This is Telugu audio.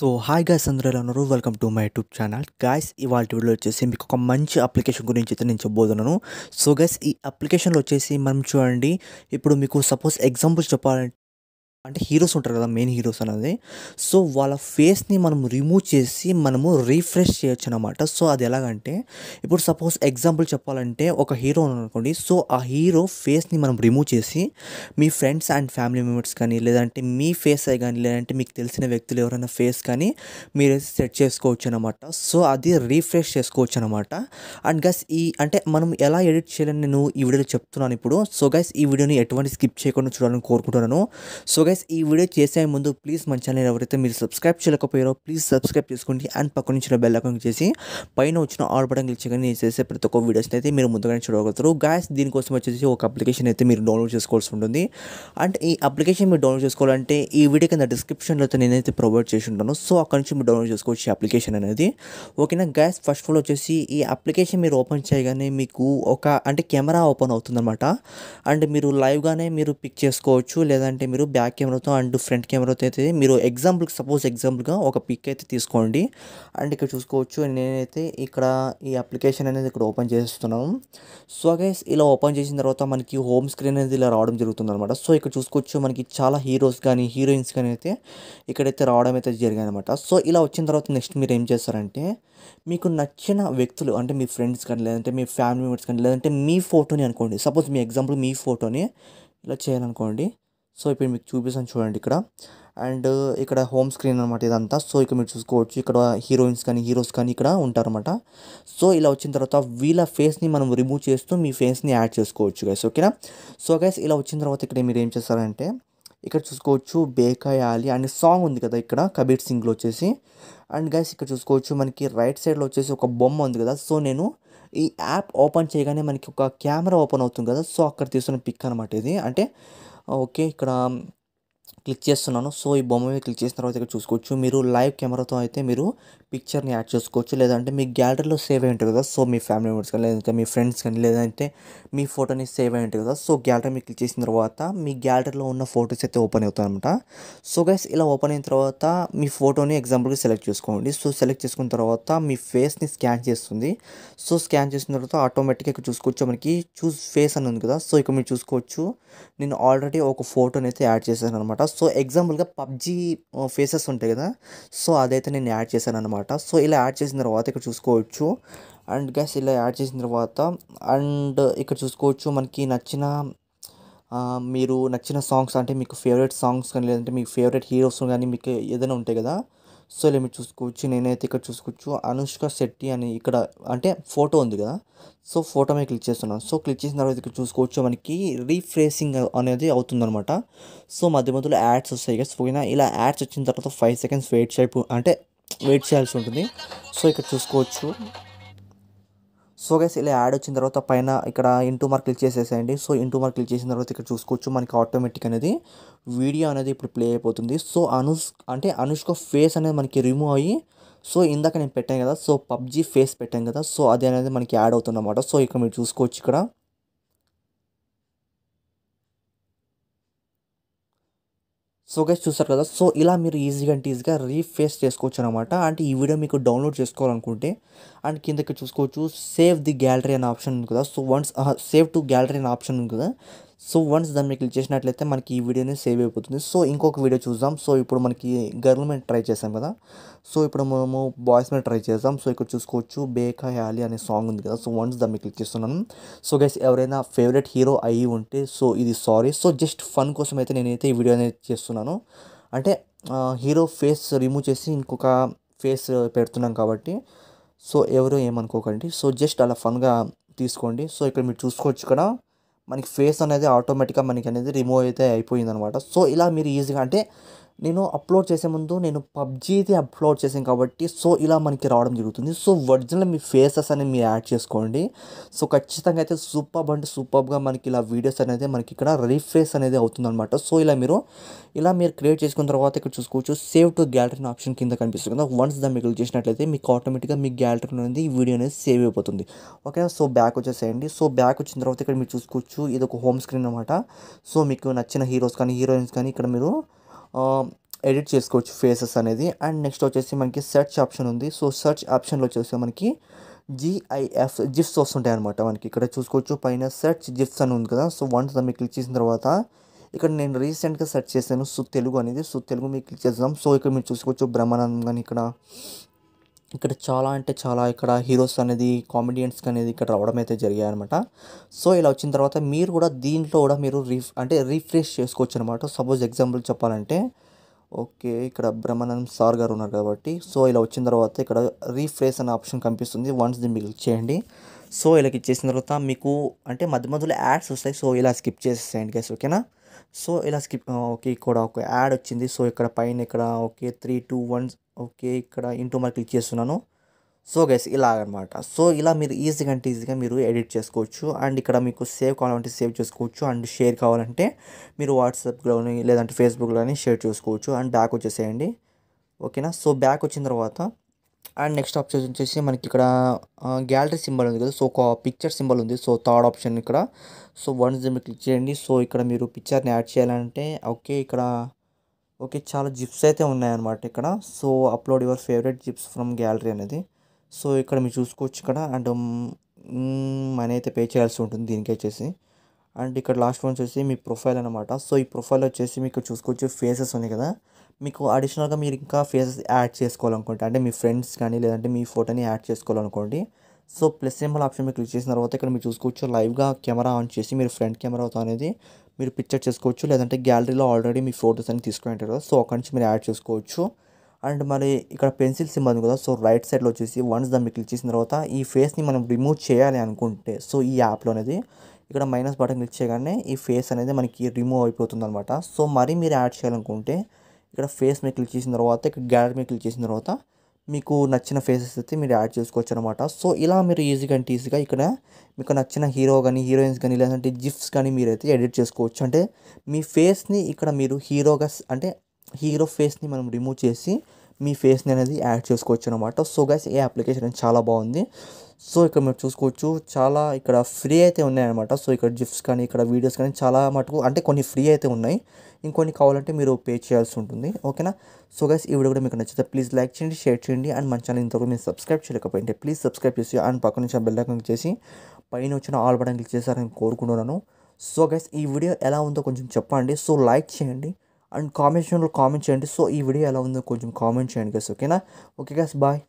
సో హాయ్ గైస్ అందరూ ఎలా ఉన్నారు? Welcome to my YouTube channel. Guys ఇవాళ వీడియోలో వచ్చేసి మీకు ఒక మంచి అప్లికేషన్ గురించి అయితే నేను చెప్పబోతున్నాను. సో గైస్ ఈ అప్లికేషన్లో వచ్చేసి మనం చూడండి, ఇప్పుడు మీకు సపోజ్ ఎగ్జాంపుల్స్ చెప్పాలంటే అంటే హీరోస్ ఉంటారు కదా, మెయిన్ హీరోస్ అనేది. సో వాళ్ళ ఫేస్ని మనం రిమూవ్ చేసి మనము రీఫ్రెష్ చేయొచ్చు అనమాట. సో అది ఎలాగంటే, ఇప్పుడు సపోజ్ ఎగ్జాంపుల్ చెప్పాలంటే ఒక హీరో అనుకోండి. సో ఆ హీరో ఫేస్ని మనం రిమూవ్ చేసి మీ ఫ్రెండ్స్ అండ్ ఫ్యామిలీ మెంబర్స్ కానీ, లేదంటే మీ ఫేస్ అయి కానీ, లేదంటే మీకు తెలిసిన వ్యక్తులు ఎవరైనా ఫేస్ కానీ మీరు సెట్ చేసుకోవచ్చు అనమాట. సో అది రీఫ్రెష్ చేసుకోవచ్చు అనమాట. అండ్ గైస్ అంటే మనం ఎలా ఎడిట్ చేయాలని నేను ఈ వీడియోలో చెప్తున్నాను ఇప్పుడు. సో గైస్ ఈ వీడియోని ఎటువంటి స్కిప్ చేయకుండా చూడాలని కోరుకుంటున్నాను. సో గైస్ ఈ వీడియో చేసే ముందు ప్లీజ్ మన ఛానల్ ఎవరైతే మీరు సబ్స్క్రైబ్ చేయలేకపోయారో ప్లీజ్ సబ్స్క్రైబ్ చేసుకోండి. అండ్ పక్కన నుంచి బెల్ ఐకాన్ చేసి పైన వచ్చిన ఆల్ బటన్ క్లిక్ చేయగానే నేను చేసే ప్రతి ఒక్క వీడియోస్ని అయితే మీరు ముందుగానే చూడగలుగుతారు. గైస్ దీనికోసం వచ్చేసి ఒక అప్లికేషన్ అయితే మీరు డౌన్లోడ్ చేసుకోవాల్సి ఉంటుంది. అండ్ ఈ అప్లికేషన్ మీరు డౌన్లోడ్ చేసుకోవాలంటే ఈ వీడియో కింద డిస్క్రిప్షన్లో అయితే నేనైతే ప్రొవైడ్ చేసి ఉంటాను. సో అక్కడ నుంచి మీరు డౌన్లోడ్ చేసుకోవచ్చు ఈ అప్లికేషన్ అనేది. ఓకేనా గైస్, ఫస్ట్ ఆఫ్ ఆల్ వచ్చేసి ఈ అప్లికేషన్ మీరు ఓపెన్ చేయగానే మీకు ఒక అంటే కెమెరా ఓపెన్ అవుతుందన్నమాట. అండ్ మీరు లైవ్గానే మీరు పిక్ చేసుకోవచ్చు, లేదంటే మీరు బ్యాక్ కెమెరాతో అండ్ ఫ్రంట్ కెమెరాతో అయితే మీరు ఎగ్జాంపుల్గా ఒక పిక్ అయితే తీసుకోండి. అండ్ ఇక్కడ చూసుకోవచ్చు, నేనైతే ఇక్కడ ఈ అప్లికేషన్ అనేది ఇక్కడ ఓపెన్ చేస్తున్నాను. సో గైస్ ఇలా ఓపెన్ చేసిన తర్వాత మనకి హోమ్ స్క్రీన్ అనేది ఇలా రావడం జరుగుతుంది అనమాట. సో ఇక్కడ చూసుకోవచ్చు మనకి చాలా హీరోస్ కానీ హీరోయిన్స్ కానీ అయితే ఇక్కడైతే రావడం అయితే జరిగాయి అనమాట. సో ఇలా వచ్చిన తర్వాత నెక్స్ట్ మీరు ఏం చేస్తారంటే, మీకు నచ్చిన వ్యక్తులు అంటే మీ ఫ్రెండ్స్ కానీ, లేదంటే మీ ఫ్యామిలీ మెంబర్స్ కానీ, లేదంటే మీ ఫోటోని అనుకోండి. సపోజ్ మీ ఎగ్జాంపుల్ మీ ఫోటోని ఇలా చేయాలనుకోండి. సో ఇప్పుడు మీకు చూపిస్తాను చూడండి ఇక్కడ. అండ్ ఇక్కడ హోమ్ స్క్రీన్ అనమాట ఇదంతా. సో ఇక్కడ మీరు చూసుకోవచ్చు, ఇక్కడ హీరోయిన్స్ కానీ హీరోస్ కానీ ఇక్కడ ఉంటారన్నమాట. సో ఇలా వచ్చిన తర్వాత వీళ్ళ ఫేస్ని మనం రిమూవ్ చేస్తూ మీ ఫేస్ని యాడ్ చేసుకోవచ్చు గైస్. ఓకేనా. సో గైస్ ఇలా వచ్చిన తర్వాత ఇక్కడ మీరు ఏం చేస్తారంటే, ఇక్కడ చూసుకోవచ్చు బేకాయాలి అనే సాంగ్ ఉంది కదా ఇక్కడ కబీర్ సింగ్లో వచ్చేసి. అండ్ గైస్ ఇక్కడ చూసుకోవచ్చు మనకి రైట్ సైడ్లో వచ్చేసి ఒక బొమ్మ ఉంది కదా. సో నేను ఈ యాప్ ఓపెన్ చేయగానే మనకి ఒక కెమెరా ఓపెన్ అవుతుంది కదా. సో అక్కడ తీసుకున్న పిక్ అనమాట ఇది. అంటే ఓకే, ఇక్కడ క్లిక్ చేస్తున్నాను. సో ఈ బొమ్మ మీద క్లిక్ చేసిన తర్వాత ఇక్కడ చూసుకోవచ్చు మీరు లైవ్ కెమెరాతో అయితే మీరు పిక్చర్ని యాడ్ చేసుకోవచ్చు, లేదంటే మీ గ్యాలరీలో సేవ్ అయి ఉంటుంది కదా. సో మీ ఫ్యామిలీ మెంబర్స్ కానీ, లేదంటే మీ ఫ్రెండ్స్ కానీ, లేదంటే మీ ఫోటోని సేవ్ అయి ఉంటుంది కదా. సో గ్యాలరీ మీద క్లిక్ చేసిన తర్వాత మీ గ్యాలరీలో ఉన్న ఫొటోస్ అయితే ఓపెన్ అవుతాయి అనమాట. సో గైస్ ఇలా ఓపెన్ అయిన తర్వాత మీ ఫోటోని ఎగ్జాంపుల్గా సెలెక్ట్ చేసుకోండి. సో సెలెక్ట్ చేసుకున్న తర్వాత మీ ఫేస్ని స్కాన్ చేస్తుంది. సో స్కాన్ చేసిన తర్వాత ఆటోమేటిక్గా ఇక్కడ చూసుకోవచ్చు మనకి చూస్ ఫేస్ అని ఉంది కదా. సో ఇక్కడ మీరు చూసుకోవచ్చు నేను ఆల్రెడీ ఒక ఫోటోని అయితే యాడ్ చేశాను అనమాట. సో ఎగ్జాంపుల్గా పబ్జీ ఫేసెస్ ఉంటాయి కదా. సో అదైతే నేను యాడ్ చేశాను అనమాట. సో ఇలా యాడ్ చేసిన తర్వాత ఇక్కడ చూసుకోవచ్చు. అండ్ గైస్ ఇలా యాడ్ చేసిన తర్వాత అండ్ ఇక్కడ చూసుకోవచ్చు మనకి మీరు నచ్చిన సాంగ్స్ అంటే మీకు ఫేవరెట్ సాంగ్స్ కానీ, లేదంటే మీకు ఫేవరెట్ హీరోస్ కానీ మీకు ఏదైనా ఉంటాయి కదా. సో ఇలా మీరు చూసుకోవచ్చు, నేనైతే ఇక్కడ చూసుకోవచ్చు అనుష్క శెట్టి అని ఇక్కడ అంటే ఫోటో ఉంది కదా. సో ఫోటో మీద క్లిక్ చేస్తున్నాను. సో క్లిక్ చేసిన తర్వాత ఇక్కడ చూసుకోవచ్చు మనకి రీఫ్రెషింగ్ అనేది అవుతుందన్నమాట. సో మధ్య మధ్యలో యాడ్స్ వస్తాయి కదా. సో ఇలా యాడ్స్ వచ్చిన తర్వాత 5 సెకండ్స్ వెయిట్ చేయాల్సి ఉంటుంది. సో ఇక్కడ చూసుకోవచ్చు. సో గైస్ ఇలా యాడ్ వచ్చిన తర్వాత పైన ఇక్కడ ఇంటూ మార్క్ క్లిక్ చేసేసేయండి. సో ఇంటూ మార్క్ క్లిక్ చేసిన తర్వాత ఇక్కడ చూసుకోవచ్చు మనకి ఆటోమేటిక్ అనేది వీడియో అనేది ఇప్పుడు ప్లే అయిపోతుంది. సో అనుష్క ఫేస్ అనేది మనకి రిమూవ్ అయ్యి, సో ఇందాక నేను పెట్టాను కదా, సో పబ్జీ ఫేస్ పెట్టాను కదా. సో అది అనేది మనకి యాడ్ అవుతుంది అన్నమాట. సో ఇక్కడ మీరు చూసుకోవచ్చు ఇక్కడ. సో గైస్ చూస్తారు కదా. సో ఇలా మీరు ఈజీగా రీఫేస్ చేసుకోవచ్చు అనమాట. అంటే ఈ వీడియో మీకు డౌన్లోడ్ చేసుకోవాలనుకుంటే అండ్ కిందకి చూసుకోవచ్చు సేవ్ ది గ్యాలరీ అనే ఆప్షన్ ఉంది కదా. So once save to gallery అనే ఆప్షన్ ఉంది కదా. సో వన్స్ దాన్ని క్లిక్ చేసినట్లయితే మనకి ఈ వీడియోనే సేవ్ అయిపోతుంది. సో ఇంకొక వీడియో చూద్దాం. సో ఇప్పుడు మనకి గర్ల్ మీద ట్రై చేసాం కదా. సో ఇప్పుడు మనము బాయ్స్ మీద ట్రై చేద్దాం. సో ఇక్కడ చూసుకోవచ్చు బేకాయాలి అనే సాంగ్ ఉంది కదా. సో వన్స్ దాన్ని క్లిక్ చేస్తున్నాను. సో గైస్ ఎవరైనా ఫేవరెట్ హీరో అయ్యి ఉంటే సో ఇది సారీ. సో జస్ట్ ఫన్ కోసం అయితే నేనైతే ఈ వీడియో అనేది చేస్తున్నాను. అంటే హీరో ఫేస్ రిమూవ్ చేసి ఇంకొక ఫేస్ పెడుతున్నాం కాబట్టి సో ఎవరు ఏమనుకోకండి. సో జస్ట్ అలా ఫన్గా తీసుకోండి. సో ఇక్కడ మీరు చూసుకోవచ్చు ఇక్కడ మనకి ఫేస్ అనేది ఆటోమేటిక్గా మనకి అనేది రిమూవ్ అయితే అయిపోయింది అనమాట. సో ఇలా మీరు ఈజీగా అంటే నేను అప్లోడ్ చేసే ముందు నేను పబ్జీది అప్లోడ్ చేసాను కాబట్టి సో ఇలా మనకి రావడం జరుగుతుంది. సో ఒరిజినల్ మీ ఫేసెస్ అనేది మీరు యాడ్ చేసుకోండి. సో ఖచ్చితంగా అయితే సూపర్గా మనకి ఇలా వీడియోస్ అనేది మనకి ఇక్కడ రీఫ్రెష్ అనేది అవుతుందన్నమాట. సో ఇలా మీరు క్రియేట్ చేసుకున్న తర్వాత ఇక్కడ చూసుకోవచ్చు సేవ్ టు గ్యాలరీ అనే ఆప్షన్ కింద కనిపిస్తుంది కదా. వన్స్ దాన్ని మీకు చేసినట్లయితే మీకు ఆటోమేటిక్గా మీ గ్యాలరీ అనేది ఈ వీడియో అనేది సేవ్ అయిపోతుంది. ఓకే. సో బ్యాక్ వచ్చేసేయండి. సో బ్యాక్ వచ్చిన తర్వాత ఇక్కడ మీరు చూసుకోవచ్చు ఇది ఒక హోమ్ స్క్రీన్ అనమాట. సో మీకు నచ్చిన హీరోస్ కానీ హీరోయిన్స్ కానీ ఇక్కడ మీరు ఎడిట్ చేసుకోవచ్చు ఫేసెస్ అనేది. అండ్ నెక్స్ట్ వచ్చేసి మనకి సెర్చ్ ఆప్షన్ ఉంది. సో సెర్చ్ ఆప్షన్లో వచ్చేసి మనకి జిఫ్స్ వస్తుంటాయి అనమాట. మనకి ఇక్కడ చూసుకోవచ్చు పైన సెర్చ్ జిఫ్స్ అని ఉంది కదా. సో వన్స్ దాన్ని క్లిక్ చేసిన తర్వాత ఇక్కడ నేను రీసెంట్గా సెర్చ్ చేశాను తెలుగు అనేది. తెలుగు మీకు క్లిక్ చేద్దాం. సో ఇక్కడ మీరు చూసుకోవచ్చు బ్రహ్మానందం కానీ ఇక్కడ ఇక్కడ చాలా అంటే చాలా ఇక్కడ హీరోస్ అనేది కామెడియన్స్ అనేది ఇక్కడ రావడం అయితే జరిగాయి అనమాట. సో ఇలా వచ్చిన తర్వాత మీరు కూడా దీంట్లో కూడా మీరు రీఫ్రెష్ చేసుకోవచ్చు అనమాట. సపోజ్ ఎగ్జాంపుల్ చెప్పాలంటే ఓకే ఇక్కడ బ్రహ్మానందం సార్ గారు ఉన్నారు కాబట్టి సో ఇలా వచ్చిన తర్వాత ఇక్కడ రీఫ్రెష్ అనే ఆప్షన్ కనిపిస్తుంది. వన్స్ దీన్ని క్లిక్ చేయండి. సో ఇలా క్లిక్ చేసిన తర్వాత మీకు అంటే మధ్య మధ్యలో యాడ్స్ వస్తాయి. సో ఇలా స్కిప్ చేసేసేయండి గైస్, ఓకేనా. సో ఇలా ఓకే ఇక్కడ ఒక యాడ్ వచ్చింది. సో ఇక్కడ పైన ఇక్కడ ఓకే 3, 2, 1 ఓకే ఇక్కడ ఇంటూ మరి క్లిక్ చేస్తున్నాను. సో గైస్ ఇలాగనమాట. సో ఇలా మీరు ఈజీగా మీరు ఎడిట్ చేసుకోవచ్చు. అండ్ ఇక్కడ మీకు సేవ్ కావాలంటే సేవ్ చేసుకోవచ్చు. అండ్ షేర్ కావాలంటే మీరు వాట్సాప్లోని లేదంటే ఫేస్బుక్లోని షేర్ చేసుకోవచ్చు. అండ్ బ్యాక్ వచ్చేసేయండి, ఓకేనా. సో బ్యాక్ వచ్చిన తర్వాత అండ్ నెక్స్ట్ ఆప్షన్ వచ్చేసి మనకి ఇక్కడ గ్యాలరీ సింబల్ ఉంది కదా. సో ఒక పిక్చర్ సింబల్ ఉంది. సో థర్డ్ ఆప్షన్ ఇక్కడ. సో వన్స్ మీరు క్లిక్ చేయండి. సో ఇక్కడ మీరు పిక్చర్ని యాడ్ చేయాలంటే ఓకే ఇక్కడ ఓకే చాలా జిప్స్ అయితే ఉన్నాయన్నమాట ఇక్కడ. So upload your favourite zips from gallery అనేది. సో ఇక్కడ మీరు చూసుకోవచ్చు ఇక్కడ. అండ్ మనీ అయితే పే చేయాల్సి ఉంటుంది దీనికి వచ్చేసి. అండ్ ఇక్కడ లాస్ట్ వన్ వచ్చేసి మీ ప్రొఫైల్ అనమాట. సో ఈ ప్రొఫైల్ వచ్చేసి మీకు చూసుకోవచ్చు ఫేసెస్ ఉన్నాయి కదా. మీకు అడిషనల్గా మీరు ఇంకా ఫేసెస్ యాడ్ చేసుకోవాలనుకుంటే అంటే మీ ఫ్రెండ్స్ కానీ లేదంటే మీ ఫోటోని యాడ్ చేసుకోవాలనుకోండి. సో ప్లస్ సింబల్ ఆప్షన్ మీరు క్లిక్ చేసిన తర్వాత ఇక్కడ మీరు చూసుకోవచ్చు లైవ్గా కెమెరా ఆన్ చేసి మీరు ఫ్రంట్ కెమెరాతో అనేది మీరు పిక్చర్ చేసుకోవచ్చు. లేదంటే గ్యాలరీలో ఆల్రెడీ మీ ఫోటోస్ అని తీసుకుని ఉంటారు కదా. సో అక్కడి నుంచి మీరు యాడ్ చేసుకోవచ్చు. అండ్ మరి ఇక్కడ పెన్సిల్ సింబల్ ఉంది కదా. సో రైట్ సైడ్లో వచ్చేసి వన్స్ దాన్ని క్లిక్ చేసిన తర్వాత ఈ ఫేస్ని మనం రిమూవ్ చేయాలి అనుకుంటే సో ఈ యాప్లో అనేది ఇక్కడ మైనస్ బటన్ క్లిక్ చేయగానే ఈ ఫేస్ అనేది మనకి రిమూవ్ అయిపోతుంది అనమాట. సో మరి మీరు యాడ్ చేయాలనుకుంటే ఇక్కడ ఫేస్ మీద క్లిక్ చేసిన తర్వాత ఇక్కడ గ్యాలరీ మీద క్లిక్ చేసిన తర్వాత మీకు నచ్చిన ఫేసెస్ అయితే మీరు యాడ్ చేసుకోవచ్చు అనమాట. సో ఇలా మీరు ఈజీగా ఇక్కడ మీకు నచ్చిన హీరో కానీ హీరోయిన్స్ కానీ లేదంటే జిఫ్స్ కానీ మీరైతే ఎడిట్ చేసుకోవచ్చు. అంటే మీ ఫేస్ని ఇక్కడ మీరు హీరోగా అంటే హీరో ఫేస్ని మనం రిమూవ్ చేసి మీ ఫేస్ని అనేది యాడ్ చేసుకోవచ్చు అనమాట. సో గైస్ ఈ అప్లికేషన్ చాలా బాగుంది. సో ఇక్కడ మీరు చూసుకోవచ్చు చాలా ఇక్కడ ఫ్రీ అయితే ఉన్నాయన్నమాట. సో ఇక్కడ జిఫ్స్ కానీ ఇక్కడ వీడియోస్ కానీ చాలా మటుకు అంటే కొన్ని ఫ్రీ అయితే ఉన్నాయి. ఇంకొన్ని కావాలంటే మీరు పే చేయాల్సి ఉంటుంది, ఓకేనా. సో గైస్ ఈ వీడియో కూడా మీకు నచ్చితే ప్లీజ్ లైక్ చేయండి, షేర్ చేయండి. అండ్ మన ఛానల్ ఇంతవరకు మీరు సబ్స్క్రైబ్ చేయలేకపోయింటే ప్లీజ్ సబ్స్క్రైబ్ చేసి అండ్ పక్కన నుంచి బెల్ ఐకాన్ క్లిక్ చేసి పైన వచ్చిన ఆల్ బటన్ క్లిక్ చేశారని కోరుకుంటున్నాను. సో గైస్ ఈ వీడియో ఎలా ఉందో కొంచెం చెప్పండి. సో లైక్ చేయండి అండ్ కామెంట్ చేయండి. సో ఈ వీడియో ఎలా ఉందో కొంచెం కామెంట్ చేయండి గైస్, ఓకేనా. Okay guys bye.